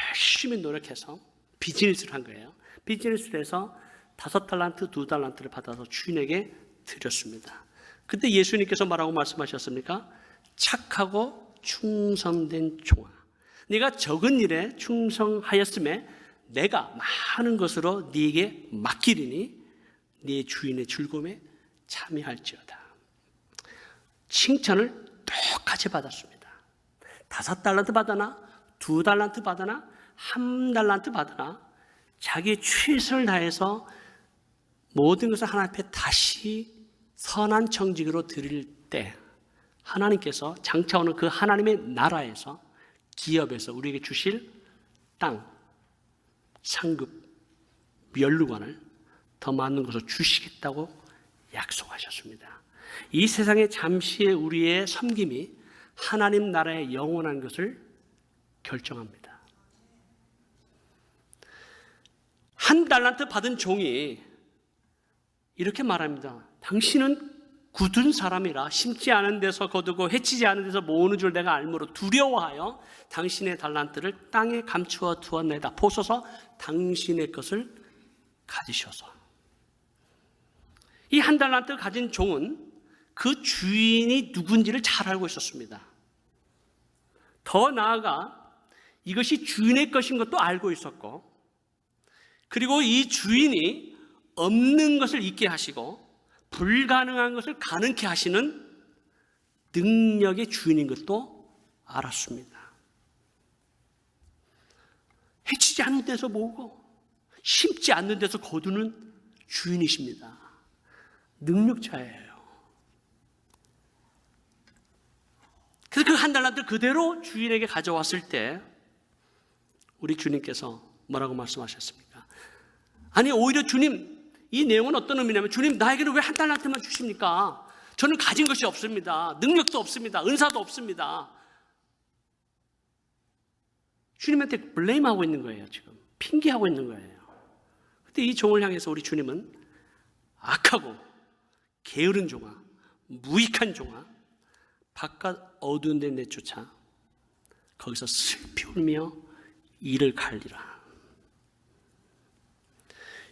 열심히 노력해서 비즈니스를 한 거예요. 비즈니스를 해서 5달란트, 2달란트를 받아서 주인에게 드렸습니다. 그때 예수님께서 뭐라고 말씀하셨습니까? 착하고 충성된 종아, 네가 적은 일에 충성하였음에 내가 많은 것으로 네게 맡기리니 네 주인의 즐거움에 참여할지어다. 칭찬을 똑같이 받았습니다. 5달란트 받으나 2달란트 받으나 1달란트 받으나 자기의 최선을 다해서 모든 것을 하나님 앞에 다시 선한 청지기로 드릴 때 하나님께서 장차오는 그 하나님의 나라에서 기업에서 우리에게 주실 땅, 상급, 면류관을 더 많은 것을 주시겠다고 약속하셨습니다. 이 세상에 잠시의 우리의 섬김이 하나님 나라의 영원한 것을 결정합니다. 1달란트 받은 종이 이렇게 말합니다. 당신은 굳은 사람이라 심지 않은 데서 거두고 해치지 않은 데서 모으는 줄 내가 알므로 두려워하여 당신의 달란트를 땅에 감추어 두었나이다. 보소서 당신의 것을 가지셔서. 이 1달란트 가진 종은 그 주인이 누군지를 잘 알고 있었습니다. 더 나아가 이것이 주인의 것인 것도 알고 있었고, 그리고 이 주인이 없는 것을 있게 하시고 불가능한 것을 가능케 하시는 능력의 주인인 것도 알았습니다. 해치지 않는 데서 모으고 심지 않는 데서 거두는 주인이십니다. 능력자예요. 그래서 그 1달란트 그대로 주인에게 가져왔을 때 우리 주님께서 뭐라고 말씀하셨습니까? 아니, 오히려 주님, 이 내용은 어떤 의미냐면, 주님, 나에게는 왜 1달란트만 주십니까? 저는 가진 것이 없습니다. 능력도 없습니다. 은사도 없습니다. 주님한테 블레임하고 있는 거예요. 지금 핑계하고 있는 거예요. 그때 이 종을 향해서 우리 주님은 악하고 게으른 종아, 무익한 종아, 바깥 어두운 데 내쫓아 거기서 슬피 울며 이를 갈리라.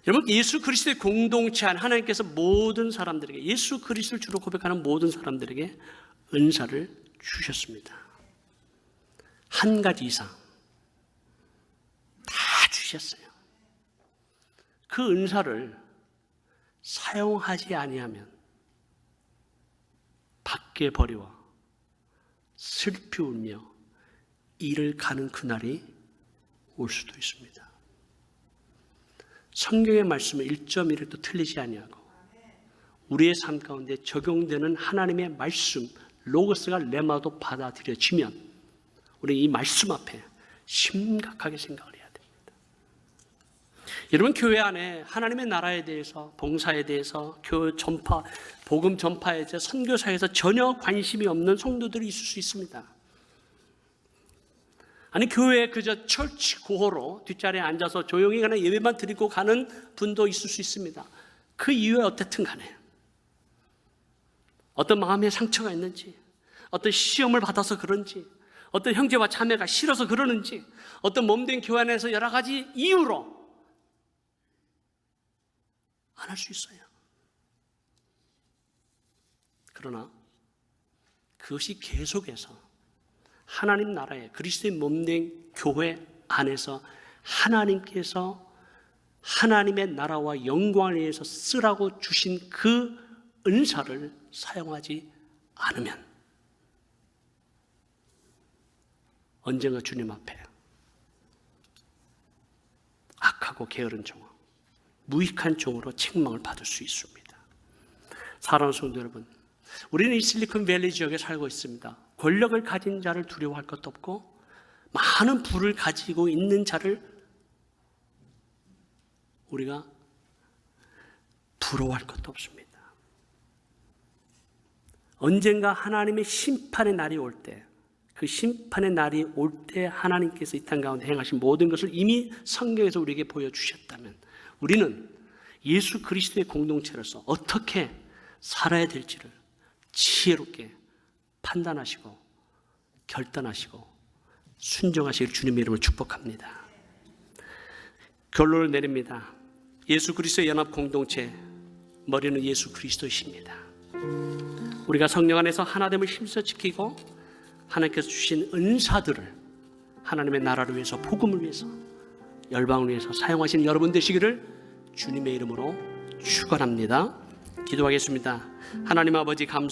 여러분, 예수 그리스도의 공동체 안 하나님께서 모든 사람들에게, 예수 그리스도를 주로 고백하는 모든 사람들에게 은사를 주셨습니다. 한 가지 이상 다 주셨어요. 그 은사를 사용하지 아니하면 밖에 버리와 슬피 울며 이를 가는 그날이 올 수도 있습니다. 성경의 말씀은 1.1도 틀리지 아니하고 우리의 삶 가운데 적용되는 하나님의 말씀, 로고스가 레마도 받아들여지면 우리 이 말씀 앞에 심각하게 생각을 해야 됩니다. 여러분, 교회 안에 하나님의 나라에 대해서, 봉사에 대해서, 교회 전파, 복음 전파에 대해서, 선교사에서 전혀 관심이 없는 성도들이 있을 수 있습니다. 아니, 교회에 그저 철치 고호로 뒷자리에 앉아서 조용히 그냥 예배만 드리고 가는 분도 있을 수 있습니다. 그 이유에 어쨌든 간에 어떤 마음의 상처가 있는지, 어떤 시험을 받아서 그런지, 어떤 형제와 자매가 싫어서 그러는지, 어떤 몸된 교회 안에서 여러 가지 이유로 안 할 수 있어요. 그러나 그것이 계속해서 하나님 나라의 그리스도의 몸된 교회 안에서 하나님께서 하나님의 나라와 영광을 위해서 쓰라고 주신 그 은사를 사용하지 않으면 언젠가 주님 앞에 악하고 게으른 종, 무익한 종으로 책망을 받을 수 있습니다. 사랑하는 성도 여러분, 우리는 이 실리콘밸리 지역에 살고 있습니다. 권력을 가진 자를 두려워할 것도 없고 많은 부를 가지고 있는 자를 우리가 부러워할 것도 없습니다. 언젠가 하나님의 심판의 날이 올 때, 그 심판의 날이 올 때 하나님께서 이 땅 가운데 행하신 모든 것을 이미 성경에서 우리에게 보여주셨다면 우리는 예수 그리스도의 공동체로서 어떻게 살아야 될지를 지혜롭게 판단하시고 결단하시고 순종하실 주님의 이름을 축복합니다. 결론을 내립니다. 예수 그리스도의 연합 공동체, 머리는 예수 그리스도이십니다. 우리가 성령 안에서 하나됨을 힘써 지키고 하나님께서 주신 은사들을 하나님의 나라를 위해서, 복음을 위해서, 열방을 위해서 사용하시는 여러분 되시기를 주님의 이름으로 축원합니다. 기도하겠습니다. 하나님 아버지, 감사합니다.